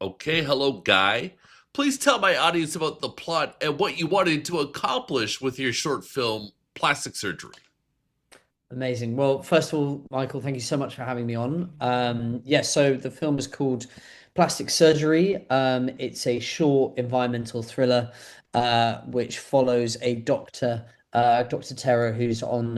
Okay, hello, Guy. Please tell my audience about the plot and what you wanted to accomplish with your short film, Plastic Surgery. Amazing. Well, first of all, Michael, thank you so much for having me on. So the film is called Plastic Surgery. It's a short environmental thriller which follows a doctor, Dr. Tara, who's on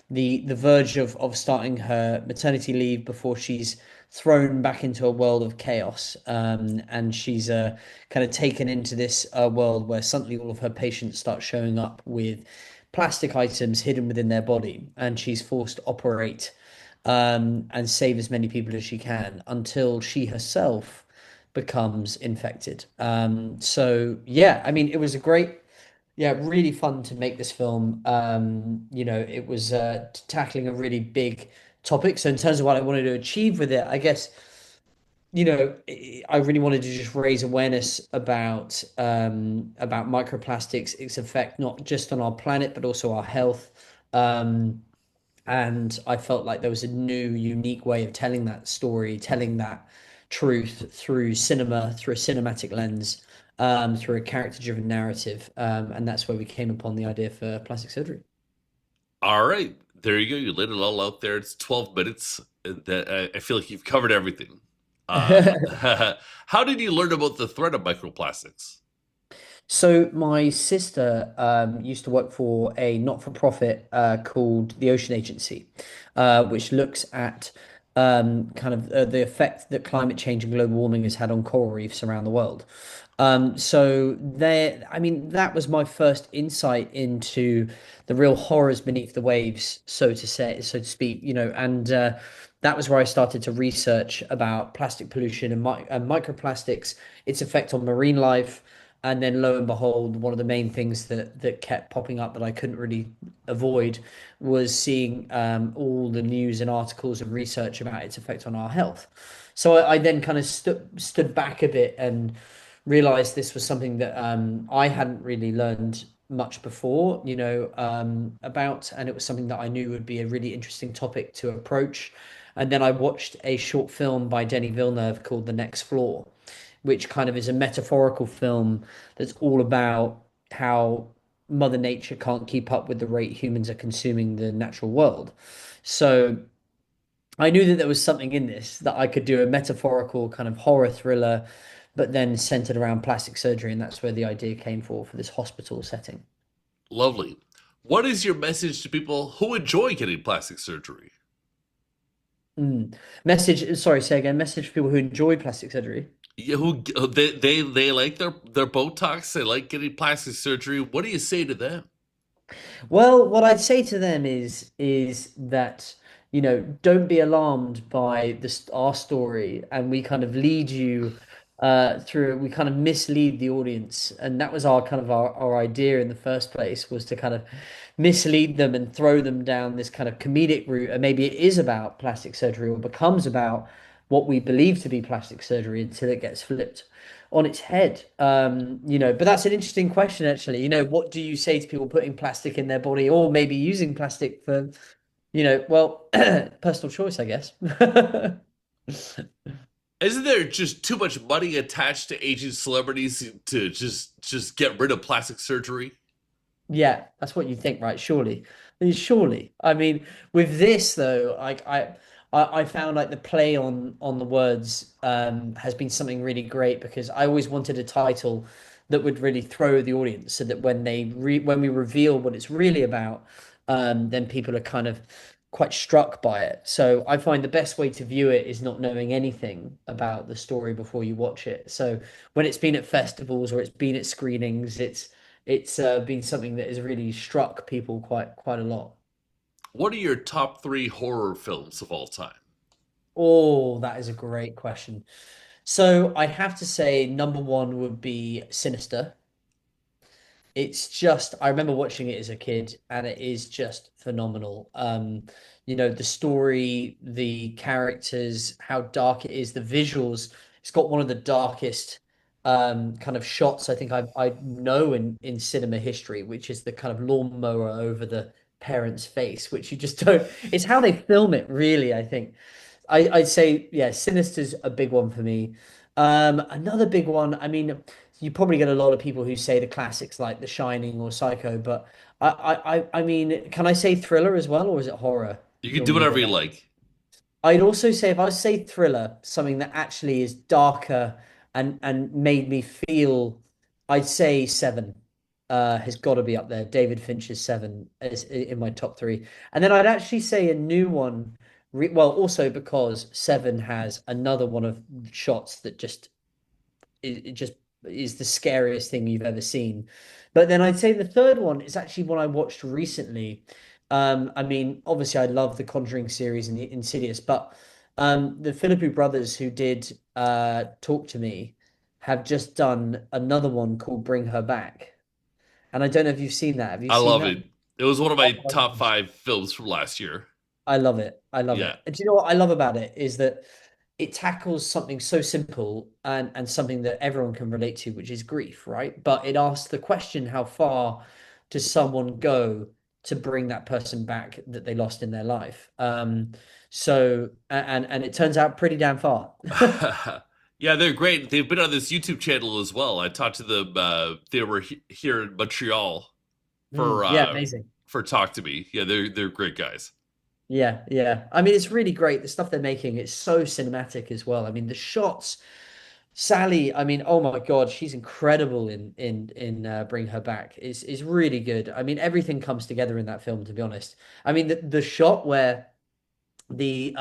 the verge of starting her maternity leave before she's thrown back into a world of chaos. And she's kind of taken into this world where suddenly all of her patients start showing up with plastic items hidden within their body, and she's forced to operate and save as many people as she can until she herself becomes infected. I mean, it was a great, yeah, really fun to make this film. It was tackling a really big topic. So in terms of what I wanted to achieve with it, I guess I really wanted to just raise awareness about microplastics, its effect not just on our planet but also our health. Um, and I felt like there was a new, unique way of telling that story, telling that truth through cinema, through a cinematic lens, through a character-driven narrative, and that's where we came upon the idea for plastic surgery. All right, there you go. You laid it all out there. It's 12 minutes. I feel like you've covered everything. How did you learn about the threat of microplastics? So my sister used to work for a not-for-profit called the Ocean Agency, which looks at the effect that climate change and global warming has had on coral reefs around the world. I mean, that was my first insight into the real horrors beneath the waves, so to say, so to speak, and that was where I started to research about plastic pollution and microplastics, its effect on marine life. And then lo and behold, one of the main things that kept popping up that I couldn't really avoid was seeing all the news and articles and research about its effect on our health. So I then kind of stood back a bit and realized this was something that I hadn't really learned much before, about, and it was something that I knew would be a really interesting topic to approach. And then I watched a short film by Denis Villeneuve called The Next Floor, which kind of is a metaphorical film that's all about how Mother Nature can't keep up with the rate humans are consuming the natural world. So I knew that there was something in this that I could do a metaphorical kind of horror thriller, but then centered around plastic surgery, and that's where the idea came for this hospital setting. Lovely. What is your message to people who enjoy getting plastic surgery? Message, sorry, say again, message for people who enjoy plastic surgery. Yeah, they like their Botox. They like getting plastic surgery. What do you say to them? Well, what I'd say to them is that, don't be alarmed by this our story, and we kind of lead you through. We kind of mislead the audience, and that was our idea in the first place, was to kind of mislead them and throw them down this kind of comedic route, and maybe it is about plastic surgery or becomes about what we believe to be plastic surgery until it gets flipped on its head. But that's an interesting question, actually. What do you say to people putting plastic in their body or maybe using plastic for, well, personal choice, I guess. Isn't there just too much money attached to aging celebrities to just get rid of plastic surgery? Yeah, that's what you think, right? Surely. Surely. I mean, with this though, I found like the play on the words has been something really great, because I always wanted a title that would really throw the audience, so that when we reveal what it's really about, then people are kind of quite struck by it. So I find the best way to view it is not knowing anything about the story before you watch it. So when it's been at festivals or it's been at screenings, it's been something that has really struck people quite a lot. What are your top three horror films of all time? Oh, that is a great question. So I have to say, number one would be Sinister. It's just, I remember watching it as a kid, and it is just phenomenal. The story, the characters, how dark it is, the visuals. It's got one of the darkest kind of shots I think I know in cinema history, which is the kind of lawnmower over the parent's face, which you just don't. It's how they film it, really, I think. I'd say, yeah, Sinister's a big one for me. Another big one. I mean, you probably get a lot of people who say the classics like The Shining or Psycho, but I mean, can I say thriller as well, or is it horror? You You can do want me to whatever go you down? like. I'd also say if I say thriller, something that actually is darker and made me feel, I'd say Seven has got to be up there. David Fincher's Seven is in my top three. And then I'd actually say a new one, well, also because Seven has another one of shots that it just is the scariest thing you've ever seen. But then I'd say the third one is actually one I watched recently. I mean, obviously, I love the Conjuring series and the Insidious, but the Philippou brothers who did Talk to Me have just done another one called Bring Her Back. And I don't know if you've seen that. Have you I seen love that? it. It was one of my Oh my top gosh. five films from last year. I love it. I love Yeah. it. And do you know what I love about it is that it tackles something so simple and something that everyone can relate to, which is grief, right? But it asks the question, how far does someone go to bring that person back that they lost in their life? And it turns out pretty damn far. Yeah, they're great. They've been on this YouTube channel as well. I talked to them. They were here in Montreal for Yeah, amazing. Talk to Me. Yeah, they're great guys. Yeah, yeah. I mean, it's really great. The stuff they're making, it's so cinematic as well. I mean, the shots. Sally, I mean, oh my God, she's incredible in Bring Her Back. Is really good. I mean, everything comes together in that film, to be honest. I mean, the shot where the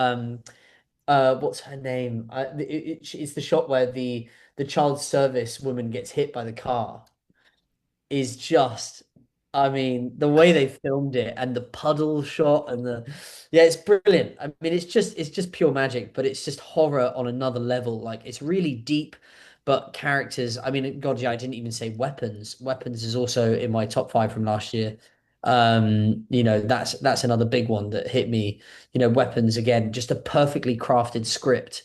what's her name? It's the shot where the child service woman gets hit by the car is just, I mean, the way they filmed it and the puddle shot and yeah, it's brilliant. I mean, it's just pure magic, but it's just horror on another level. Like it's really deep, but characters, I mean, God, yeah, I didn't even say Weapons. Weapons is also in my top five from last year. That's another big one that hit me. Weapons again, just a perfectly crafted script,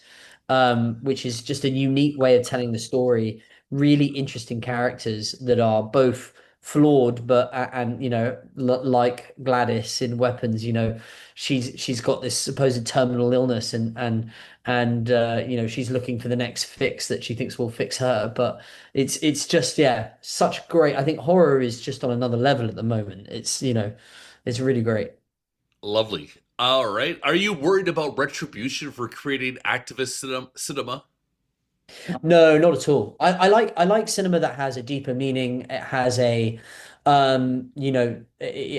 which is just a unique way of telling the story, really interesting characters that are both flawed but and like Gladys in Weapons, she's got this supposed terminal illness and she's looking for the next fix that she thinks will fix her, but it's just, yeah, such great. I think horror is just on another level at the moment. It's really great. Lovely. All right. Are you worried about retribution for creating activist cinema? No, not at all. I like cinema that has a deeper meaning. It has it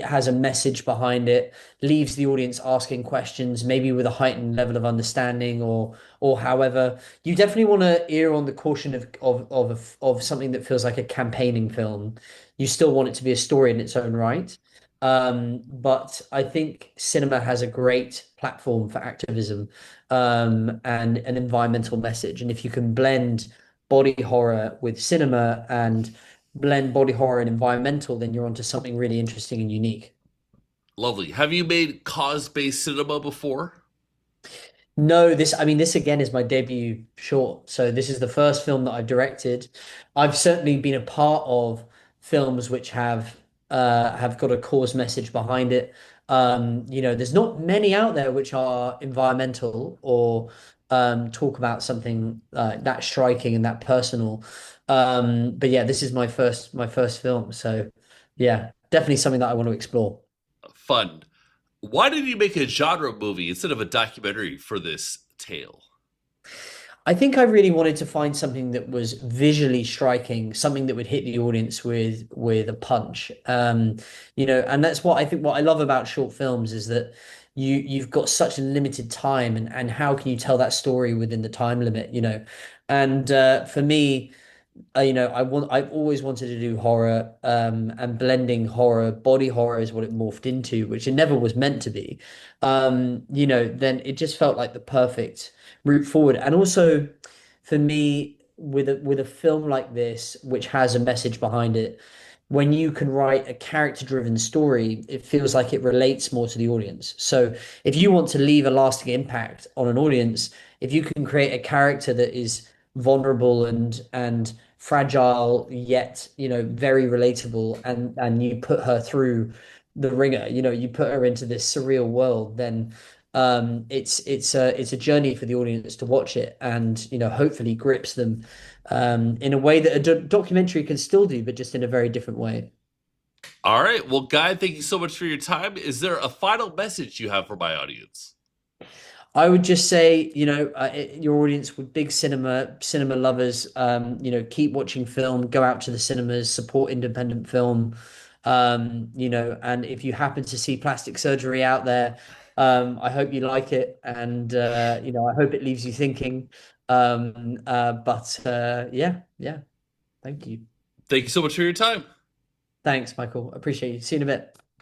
has a message behind it, leaves the audience asking questions, maybe with a heightened level of understanding or however. You definitely want to err on the caution of something that feels like a campaigning film. You still want it to be a story in its own right. But I think cinema has a great platform for activism and an environmental message. And if you can blend body horror with cinema and blend body horror and environmental, then you're onto something really interesting and unique. Lovely. Have you made cause-based cinema before? No, I mean, this again is my debut short. So this is the first film that I've directed. I've certainly been a part of films which have got a cause message behind it. There's not many out there which are environmental or talk about something that striking and that personal. But yeah, this is my first film. So yeah, definitely something that I want to explore. Fun. Why did you make a genre movie instead of a documentary for this tale? I think I really wanted to find something that was visually striking, something that would hit the audience with a punch. And that's what I think what I love about short films is that you've got such a limited time and how can you tell that story within the time limit. And for me, I've always wanted to do horror, and blending horror, body horror is what it morphed into, which it never was meant to be. Then it just felt like the perfect route forward. And also for me, with a film like this, which has a message behind it, when you can write a character-driven story, it feels like it relates more to the audience. So if you want to leave a lasting impact on an audience, if you can create a character that is vulnerable and fragile yet very relatable and you put her through the ringer, you put her into this surreal world, then It's a journey for the audience to watch it, and hopefully grips them in a way that a documentary can still do, but just in a very different way. All right. Well, Guy, thank you so much for your time. Is there a final message you have for my audience? I would just say, your audience with big cinema lovers, keep watching film, go out to the cinemas, support independent film. And if you happen to see plastic surgery out there, I hope you like it, and I hope it leaves you thinking. But yeah, yeah, thank you. Thank you so much for your time. Thanks, Michael. Appreciate you. See you in a bit.